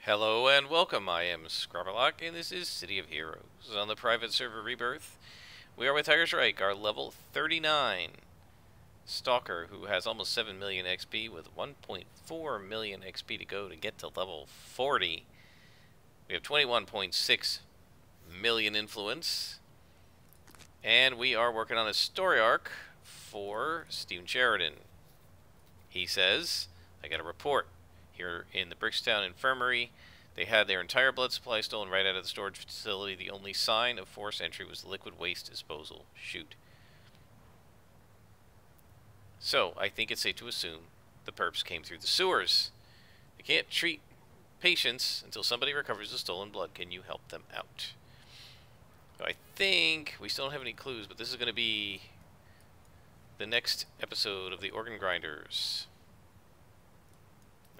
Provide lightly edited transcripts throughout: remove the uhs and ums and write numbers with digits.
Hello and welcome, I am Scrubberlock, and this is City of Heroes. On the private server Rebirth, we are with Shrike, our level 39 Stalker, who has almost 7 million XP with 1.4 million XP to go to get to level 40. We have 21.6 million influence, and we are working on a story arc for Stephen Sheridan. He says, I got a report. Here in the Brickstown Infirmary, they had their entire blood supply stolen right out of the storage facility. The only sign of forced entry was liquid waste disposal. Shoot. So, I think it's safe to assume the perps came through the sewers. They can't treat patients until somebody recovers the stolen blood. Can you help them out? So I think we still don't have any clues, but this is going to be the next episode of the Organ Grinders.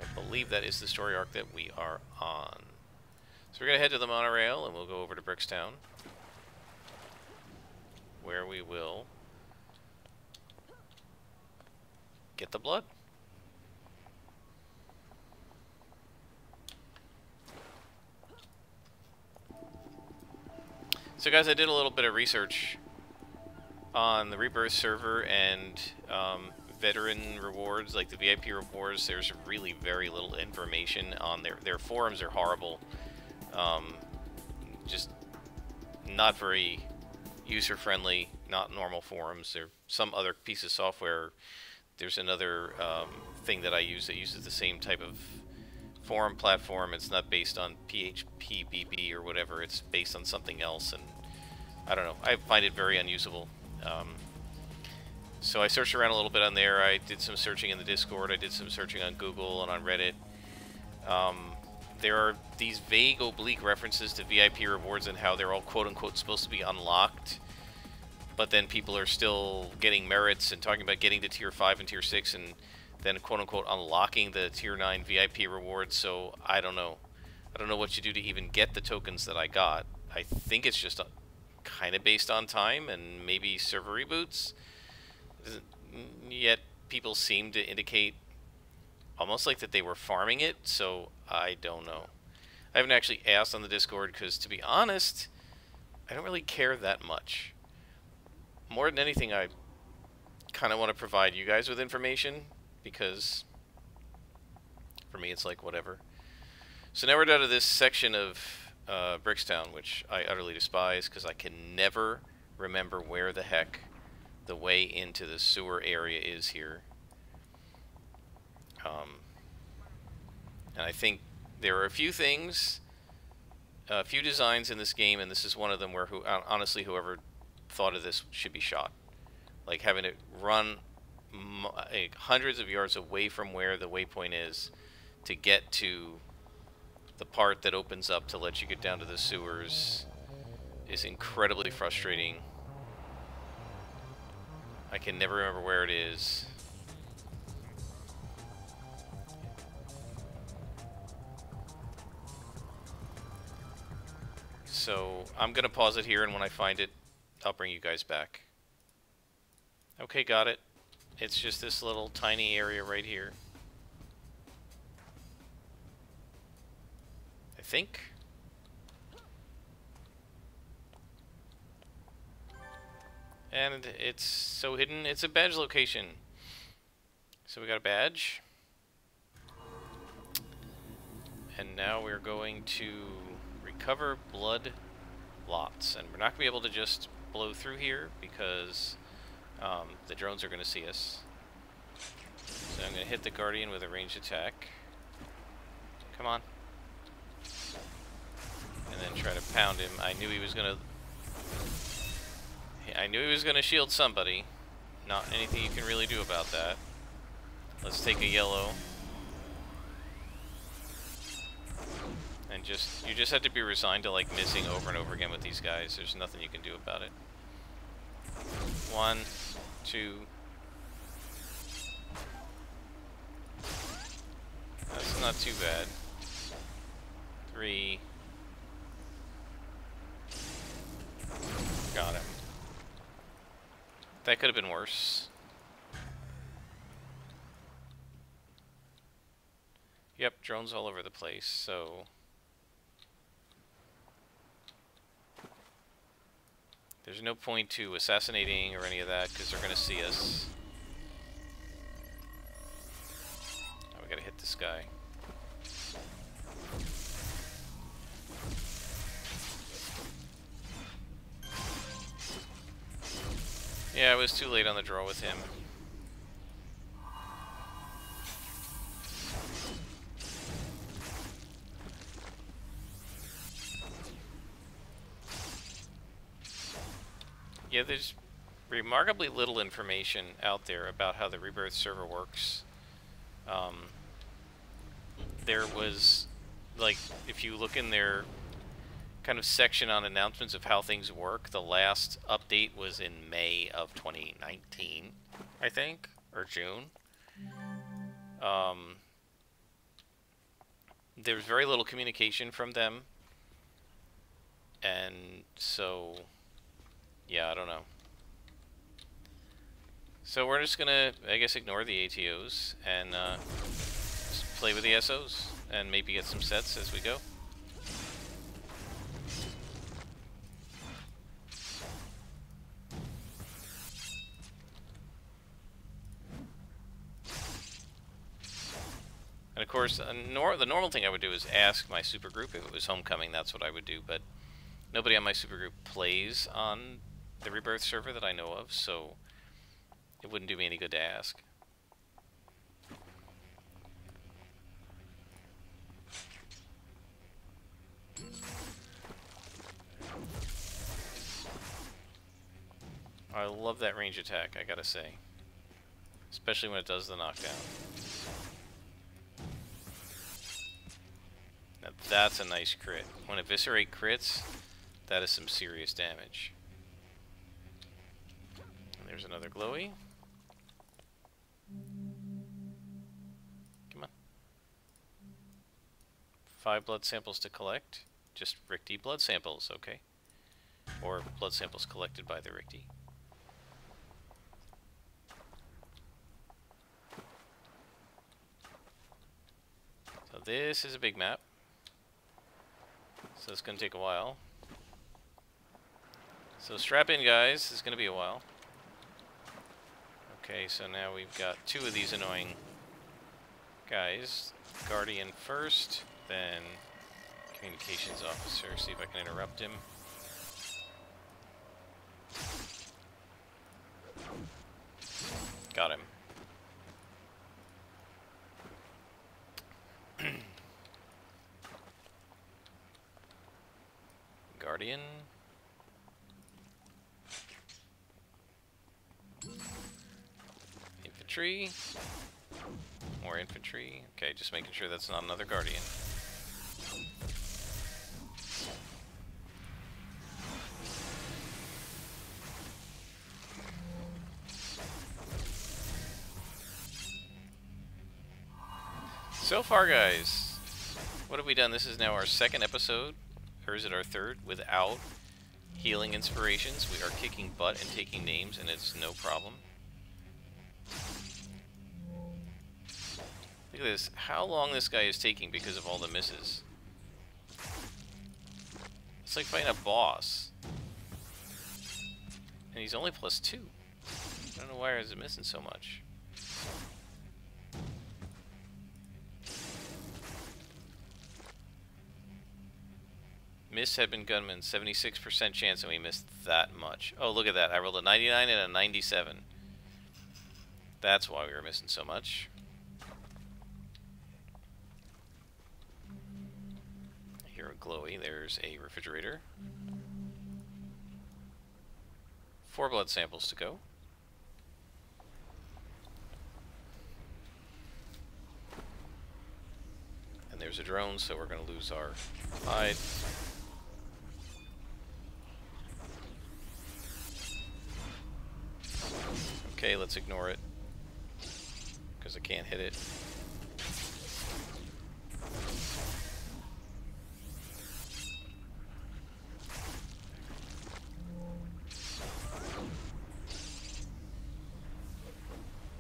I believe that is the story arc that we are on. So we're going to head to the monorail, and we'll go over to Brickstown, where we will get the blood. So guys, I did a little bit of research on the Rebirth server and veteran rewards, like the VIP rewards. There's really very little information on their forums. Are horrible. Just not very user-friendly, not normal forums. There's some other piece of software. There's another thing that I use that uses the same type of forum platform. It's not based on PHPBB or whatever. It's based on something else, and I don't know. I find it very unusable. So I searched around a little bit on there. I did some searching in the Discord. I did some searching on Google and on Reddit. There are these vague, oblique references to VIP rewards and how they're all quote-unquote supposed to be unlocked. But then people are still getting merits and talking about getting to Tier 5 and Tier 6 and then quote-unquote unlocking the Tier 9 VIP rewards. So I don't know. I don't know what you do to even get the tokens that I got. I think it's just kind of based on time and maybe server reboots. Yet people seem to indicate almost like that they were farming it, so I don't know. I haven't actually asked on the Discord because, to be honest, I don't really care that much. More than anything, I kind of want to provide you guys with information because for me it's like whatever. So now we're down to this section of Brickstown, which I utterly despise because I can never remember where the heck the way into the sewer area is here. And I think there are a few things, a few designs in this game, and this is one of them where, honestly, whoever thought of this should be shot. Like having it run hundreds of yards away from where the waypoint is to get to the part that opens up to let you get down to the sewers is incredibly frustrating. I can never remember where it is. So I'm going to pause it here, and when I find it, I'll bring you guys back. Okay, got it. It's just this little tiny area right here. I think. And it's so hidden, it's a badge location. So we got a badge. And now we're going to recover blood lots. And we're not going to be able to just blow through here because the drones are going to see us. So I'm going to hit the Guardian with a ranged attack. Come on. And then try to pound him. I knew he was going to shield somebody. Not anything you can really do about that. Let's take a yellow. And you just have to be resigned to like missing over and over again with these guys. There's nothing you can do about it. 1, 2. That's not too bad. 3. Got him. That could have been worse. Yep, drones all over the place, so... There's no point to assassinating or any of that, because they're going to see us. Oh, we gotta hit this guy. Yeah, I was too late on the draw with him. Yeah, there's remarkably little information out there about how the Rebirth server works. There was, like, if you look in their kind of section on announcements of how things work, the last update was in May of 2019, I think, or June. There was very little communication from them, and so, yeah, I don't know. So we're just gonna, I guess, ignore the ATOs and just play with the SOs and maybe get some sets as we go. And of course, the normal thing I would do is ask my supergroup if it was homecoming. That's what I would do, but nobody on my supergroup plays on the Rebirth server that I know of, so it wouldn't do me any good to ask. I love that range attack, I gotta say. Especially when it does the knockdown. Now that's a nice crit. When Eviscerate crits, that is some serious damage. And there's another glowy. Come on. 5 blood samples to collect. Just Richter blood samples, okay. Or blood samples collected by the Richter. So this is a big map. So it's going to take a while. So strap in, guys. It's going to be a while. Okay, so now we've got 2 of these annoying guys. Guardian first, then Communications Officer. See if I can interrupt him. Got him. Guardian. Infantry. More infantry. Okay, just making sure that's not another Guardian. So far, guys, what have we done? This is now our 2nd episode, or is it our 3rd, without healing inspirations. We are kicking butt and taking names, and it's no problem. Look at this. How long this guy is taking because of all the misses. It's like fighting a boss. And he's only +2. I don't know why is it missing so much. Miss had been gunman, 76% chance, and we missed that much. Oh, look at that. I rolled a 99 and a 97. That's why we were missing so much. Here a glowy. There's a refrigerator. 4 blood samples to go. And there's a drone, so we're going to lose our hide. Okay, let's ignore it, because I can't hit it.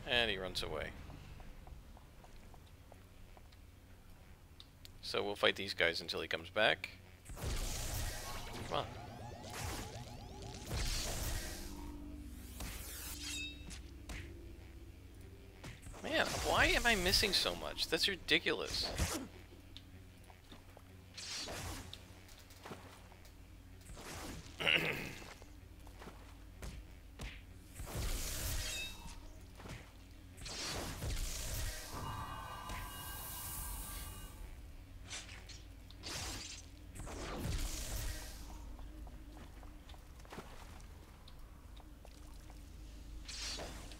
And he runs away. So we'll fight these guys until he comes back. Come on. Man, why am I missing so much? That's ridiculous.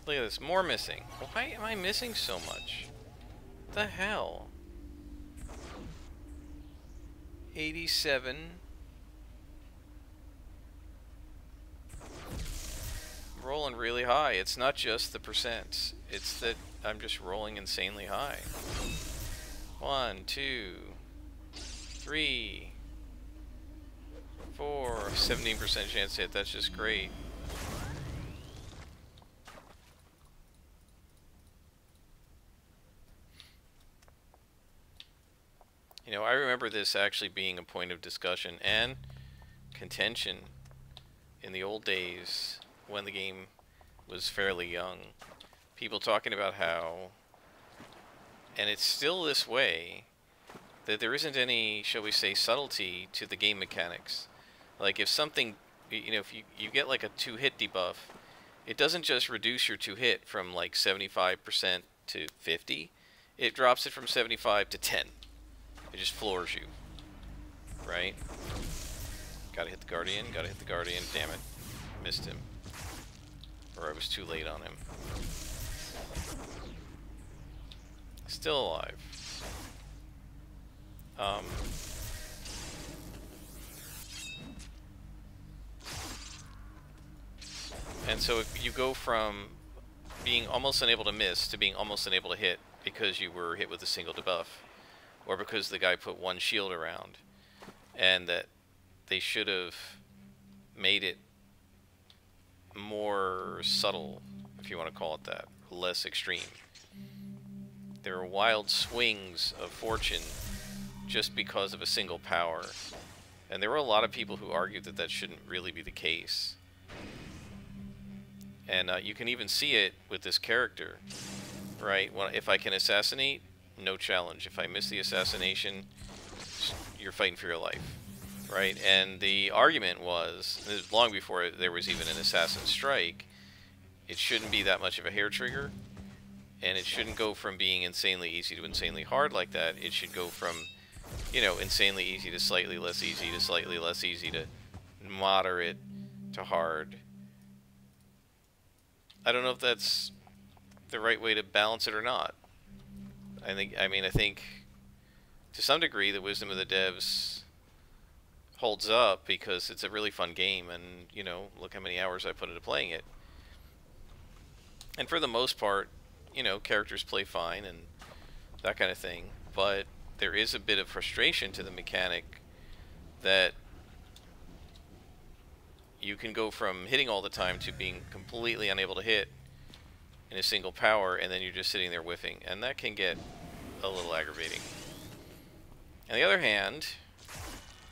Look at this, more missing. Why am I missing so much? What the hell? 87. I'm rolling really high. It's not just the percents. It's that I'm just rolling insanely high. 1, 2, 3, 4, 17% chance to hit. That's just great. You know, I remember this actually being a point of discussion and contention in the old days when the game was fairly young. People talking about how, and it's still this way, that there isn't any, shall we say, subtlety to the game mechanics. Like if something, you know, if you get like a 2-hit debuff, it doesn't just reduce your 2-hit from like 75% to 50, it drops it from 75 to 10. It just floors you, right? Gotta hit the Guardian, gotta hit the Guardian, damn it. Missed him. Or I was too late on him. Still alive. And so if you go from being almost unable to miss to being almost unable to hit because you were hit with a single debuff, or because the guy put one shield around, and that they should have made it more subtle, if you want to call it that, less extreme. There are wild swings of fortune just because of a single power, and there were a lot of people who argued that that shouldn't really be the case. And you can even see it with this character, right? If I can assassinate, no challenge. If I miss the assassination, you're fighting for your life, right? And the argument was, long before there was even an assassin strike, it shouldn't be that much of a hair trigger, and it shouldn't go from being insanely easy to insanely hard like that. It should go from, you know, insanely easy to slightly less easy to slightly less easy to moderate to hard. I don't know if that's the right way to balance it or not. I think to some degree the wisdom of the devs holds up because it's a really fun game, and you know, look how many hours I put into playing it. And for the most part, you know, characters play fine and that kind of thing, but there is a bit of frustration to the mechanic that you can go from hitting all the time to being completely unable to hit in a single power, and then you're just sitting there whiffing, and that can get a little aggravating. On the other hand,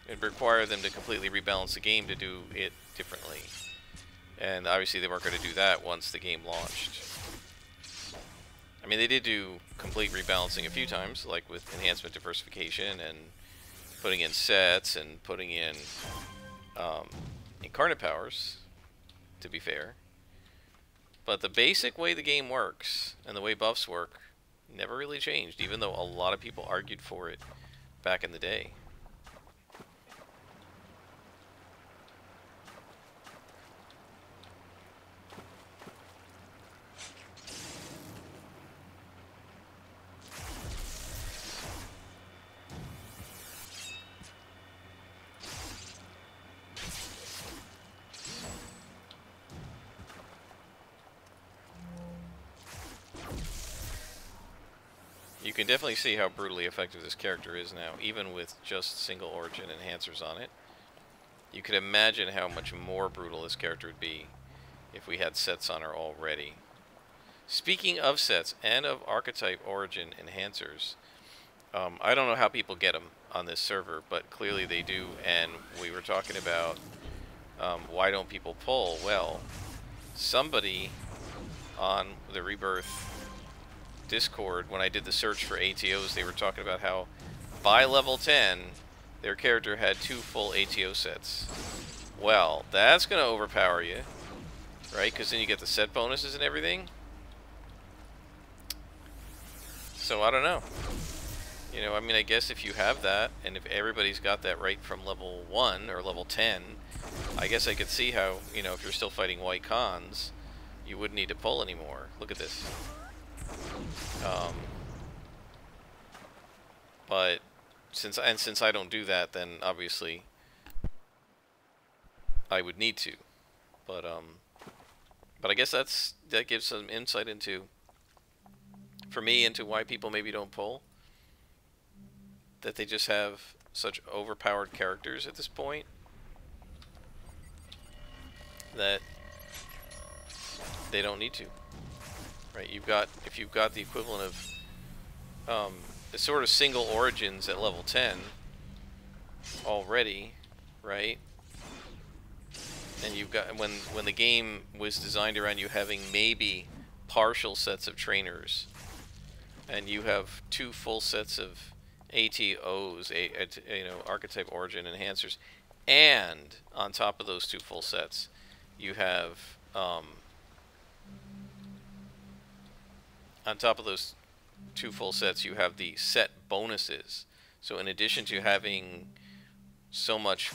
it would require them to completely rebalance the game to do it differently, and obviously they weren't going to do that once the game launched. I mean, they did do complete rebalancing a few times, like with enhancement diversification and putting in sets and putting in incarnate powers, to be fair. But the basic way the game works and the way buffs work never really changed, even though a lot of people argued for it back in the day. You can definitely see how brutally effective this character is now, even with just single origin enhancers on it. You could imagine how much more brutal this character would be if we had sets on her already. Speaking of sets and of archetype origin enhancers, I don't know how people get them on this server, but clearly they do. And we were talking about why don't people pull? Well, somebody on the Rebirth Discord, when I did the search for ATOs, they were talking about how by level 10, their character had 2 full ATO sets. Well, that's going to overpower you, right? Because then you get the set bonuses and everything. So I don't know. You know, I mean, I guess if you have that, and if everybody's got that right from level 1 or level 10, I guess I could see how, you know, if you're still fighting white cons, you wouldn't need to pull anymore. Look at this. But since I don't do that, then obviously I would need to. But I guess that gives some insight into, for me, into why people maybe don't pull. That they just have such overpowered characters at this point that they don't need to. Right? If you've got the equivalent of sort of single origins at level 10 already, right? And you've got when the game was designed around you having maybe partial sets of trainers, and you have 2 full sets of ATOs, you know, archetype origin enhancers, and on top of those 2 full sets, you have on top of those 2 full sets, you have the set bonuses. So in addition to having so much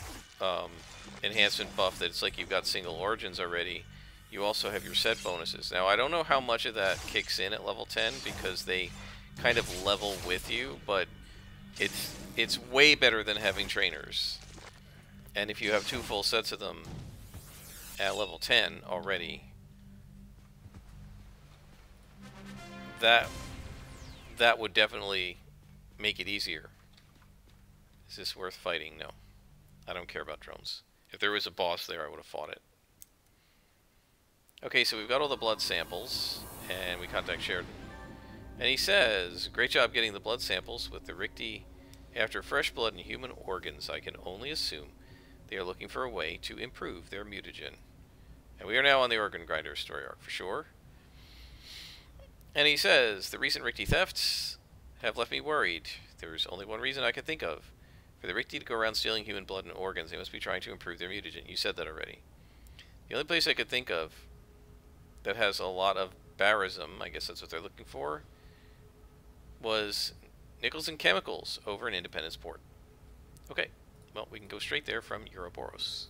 enhancement buff that it's like you've got single origins already, you also have your set bonuses. Now, I don't know how much of that kicks in at level 10 because they kind of level with you, but it's way better than having trainers. And if you have 2 full sets of them at level 10 already, that would definitely make it easier. Is this worth fighting? No. I don't care about drones. If there was a boss there, I would have fought it. Okay, so we've got all the blood samples, and we contact Sheridan. And he says, great job getting the blood samples with the Richti. After fresh blood and human organs, I can only assume they are looking for a way to improve their mutagen. And we are now on the organ grinder story arc for sure. And he says, the recent Richti thefts have left me worried. There's only one reason I can think of. For the Richti to go around stealing human blood and organs, they must be trying to improve their mutagen. You said that already. The only place I could think of that has a lot of barism, I guess that's what they're looking for, was Nichols and Chemicals over in Independence Port. Okay, well, we can go straight there from Ouroboros.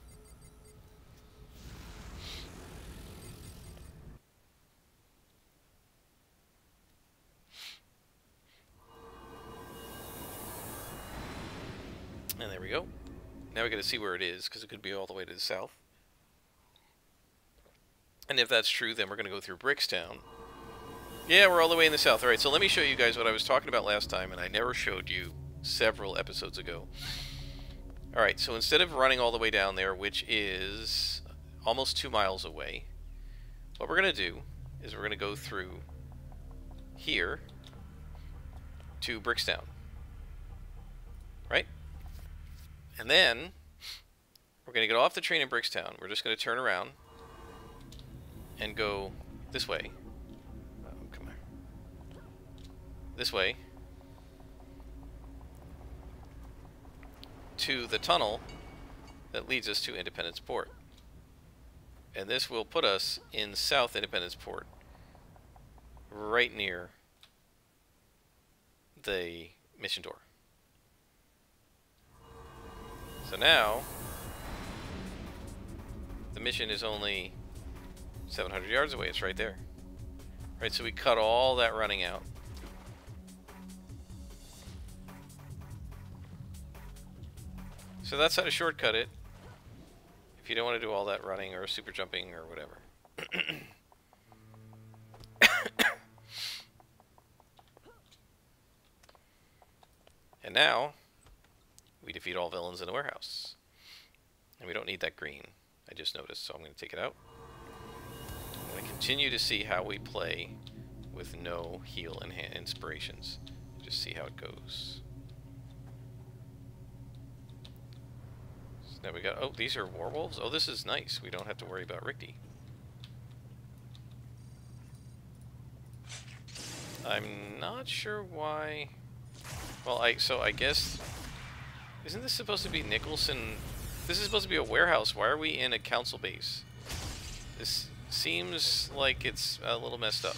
And there we go. Now we got to see where it is, because it could be all the way to the south. And if that's true, then we're going to go through Brickstown. Yeah, we're all the way in the south. Alright, so let me show you guys what I was talking about last time, and I never showed you several episodes ago. Alright, so instead of running all the way down there, which is almost 2 miles away, what we're going to do is we're going to go through here to Brickstown. Right? And then we're going to get off the train in Brickstown. We're just going to turn around and go this way. Oh, come on. This way to the tunnel that leads us to Independence Port. And this will put us in South Independence Port, right near the mission door. So now, the mission is only 700 yards away. It's right there. Right, so we cut all that running out. So that's how to shortcut it, if you don't want to do all that running or super jumping or whatever. And now, we defeat all villains in the warehouse. And we don't need that green, I just noticed, so I'm going to take it out. I'm going to continue to see how we play with no heal and inspirations. Just see how it goes. So now we got... Oh, these are werewolves? Oh, this is nice. We don't have to worry about Ricky. I'm not sure why... Well, so I guess... Isn't this supposed to be Nicholson? This is supposed to be a warehouse. Why are we in a council base? This seems like it's a little messed up.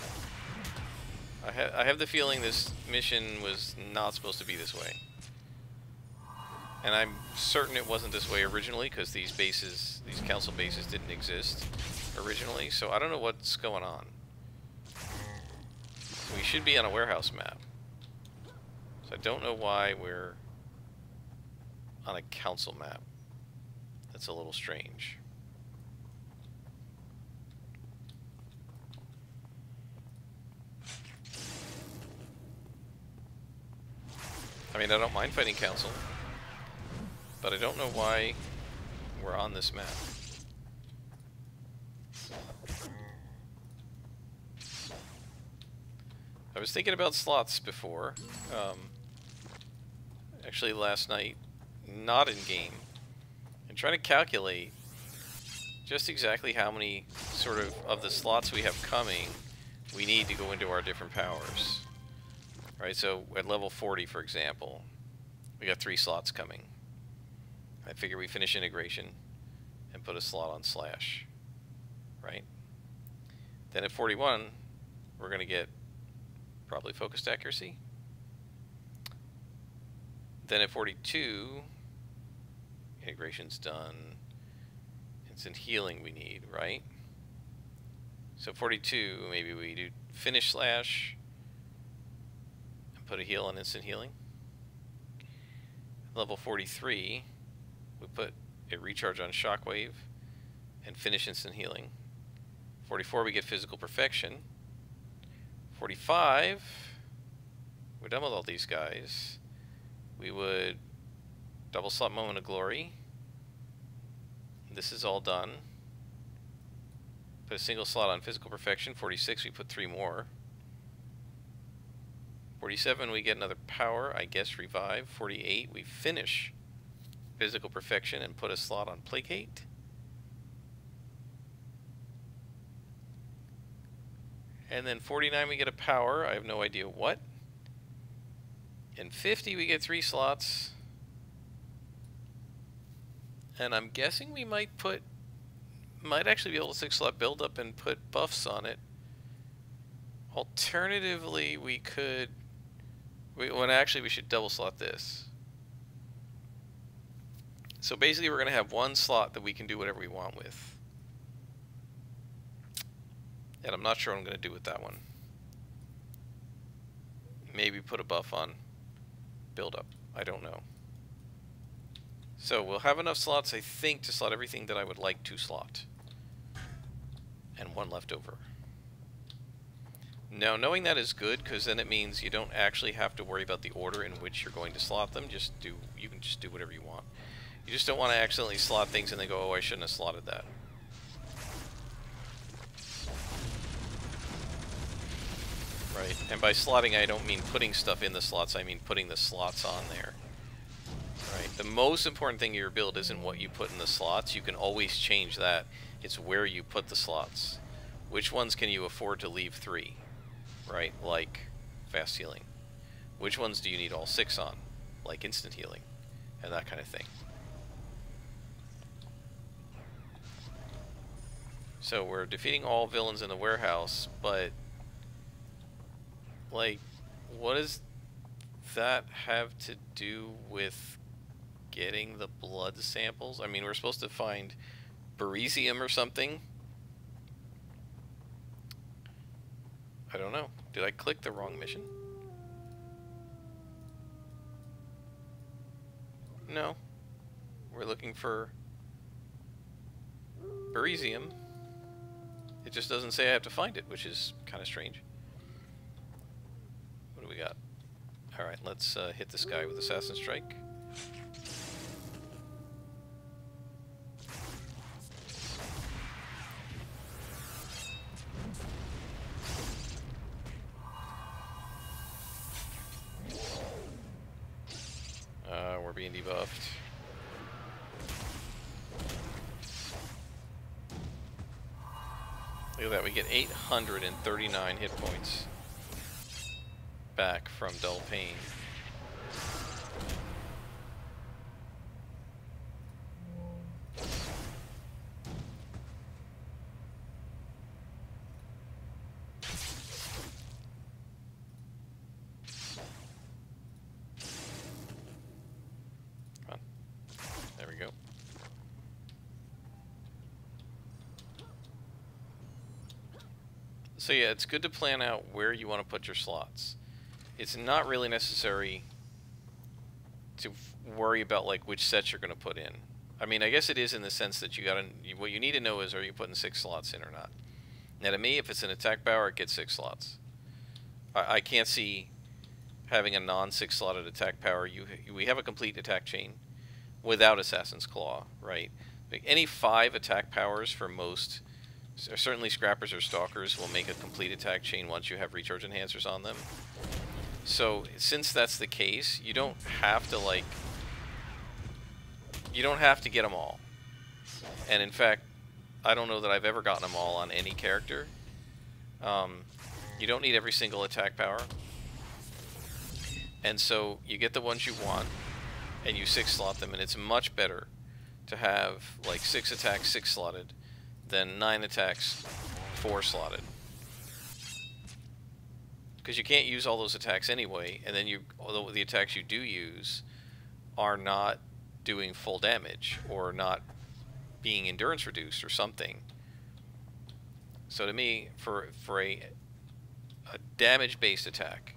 I have the feeling this mission was not supposed to be this way. And I'm certain it wasn't this way originally, because these council bases didn't exist originally, so I don't know what's going on. We should be on a warehouse map. So I don't know why we're on a council map. That's a little strange. I mean, I don't mind fighting council, but I don't know why we're on this map. I was thinking about slots before, actually last night, not in game, and trying to calculate just exactly how many of the slots we have coming we need to go into our different powers. Right, so at level 40, for example, we got 3 slots coming. I figure we finish integration and put a slot on slash, right? Then at 41, we're going to get probably focused accuracy. Then at 42, integration's done. Instant healing we need, right? So 42, maybe we do finish slash, put a heal on instant healing. Level 43, we put a recharge on shockwave and finish instant healing. 44, we get physical perfection. 45, we're done with all these guys. We would double slot moment of glory. This is all done. Put a single slot on physical perfection. 46, we put 3 more. 47, we get another power, I guess revive. 48, we finish physical perfection and put a slot on placate. And then 49, we get a power, I have no idea what. And 50, we get 3 slots. And I'm guessing we might actually be able to 6-slot build up and put buffs on it. Alternatively, we could... actually, we should double slot this. So basically, we're going to have 1 slot that we can do whatever we want with. And I'm not sure what I'm going to do with that one. Maybe put a buff on build up. I don't know. So we'll have enough slots, I think, to slot everything that I would like to slot. And 1 left over. Now, knowing that is good, because then it means you don't actually have to worry about the order in which you're going to slot them. You can just do whatever you want. You just don't want to accidentally slot things and then go, oh, I shouldn't have slotted that. Right, and by slotting I don't mean putting stuff in the slots, I mean putting the slots on there. Right, the most important thing in your build isn't what you put in the slots, you can always change that. It's where you put the slots. Which ones can you afford to leave 3? Right, like fast healing. Which ones do you need all 6 on? Like instant healing, and that kind of thing. So we're defeating all villains in the warehouse, but like, what does that have to do with getting the blood samples? I mean, we're supposed to find beryllium or something. I don't know. Did I click the wrong mission? No. We're looking for beryllium. It just doesn't say I have to find it, which is kind of strange. What do we got? Alright, let's hit this guy with Assassin Strike. We're being debuffed. Look at that, we get 839 hit points back from Dull Pain. Come on. There we go. So yeah, it's good to plan out where you want to put your slots. It's not really necessary to worry about like which sets you're going to put in. I mean, I guess it is in the sense that what you need to know is, are you putting 6 slots in or not? Now to me, if it's an attack power, it gets 6 slots. I can't see having a non-6 slotted attack power. We have a complete attack chain without Assassin's Claw, right? Like any 5 attack powers for most, certainly Scrappers or Stalkers, will make a complete attack chain once you have recharge enhancers on them. So since that's the case, you don't have to like, you don't have to get them all. And in fact, I don't know that I've ever gotten them all on any character. You don't need every single attack power. And so you get the ones you want, and you 6 slot them, and it's much better to have like 6 attacks 6 slotted than 9 attacks 4 slotted. Because you can't use all those attacks anyway, and then although the attacks you do use are not doing full damage, or not being endurance reduced or something. So to me, for a damage-based attack,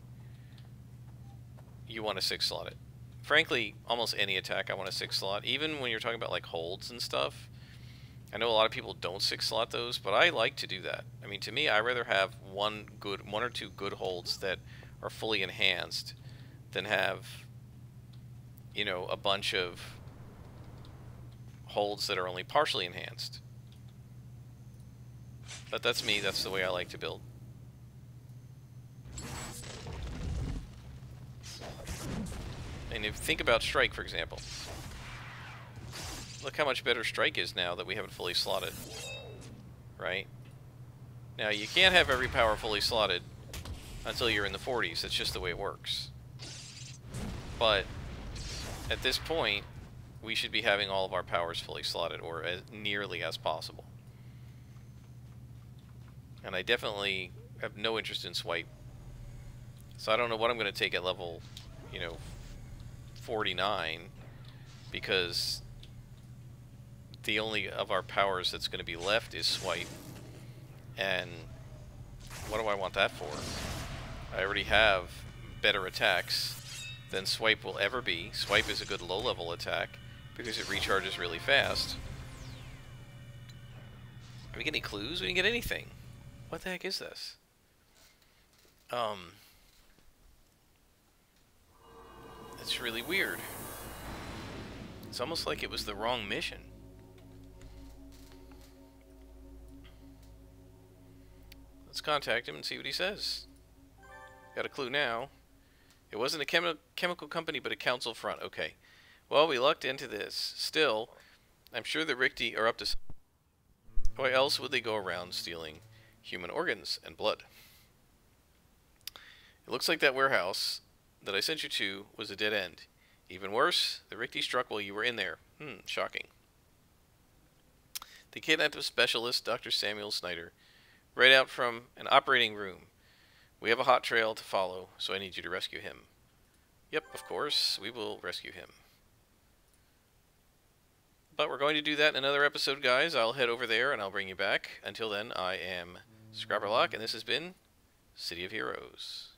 you want to 6 slot it. Frankly, almost any attack I want to 6 slot, even when you're talking about like holds and stuff. I know a lot of people don't 6 slot those, but I like to do that. I mean, to me, I'd rather have one or two good holds that are fully enhanced than have, you know, a bunch of holds that are only partially enhanced. But that's me, that's the way I like to build. And if you think about Shrike, for example, look how much better Shrike is now that we have it fully slotted, right? Now, you can't have every power fully slotted until you're in the 40s. That's just the way it works. But at this point, we should be having all of our powers fully slotted, or as nearly as possible. And I definitely have no interest in swipe. So I don't know what I'm going to take at level, you know, 49, because the only of our powers that's going to be left is swipe. And what do I want that for? I already have better attacks than swipe will ever be. Swipe is a good low-level attack because it recharges really fast. Are we getting clues? We didn't get anything. What the heck is this? It's really weird. It's almost like it was the wrong mission. Let's contact him and see what he says. Got a clue now. It wasn't a chemical company, but a council front. Okay. Well, we lucked into this. Still, I'm sure the Richti are up to something. Why else would they go around stealing human organs and blood? It looks like that warehouse that I sent you to was a dead end. Even worse, the Richti struck while you were in there. Shocking. They kidnapped a specialist, Dr. Samuel Snyder, right out from an operating room. We have a hot trail to follow, so I need you to rescue him. Yep, of course, we will rescue him. But we're going to do that in another episode, guys. I'll head over there and I'll bring you back. Until then, I am Scrapperlock, and this has been City of Heroes.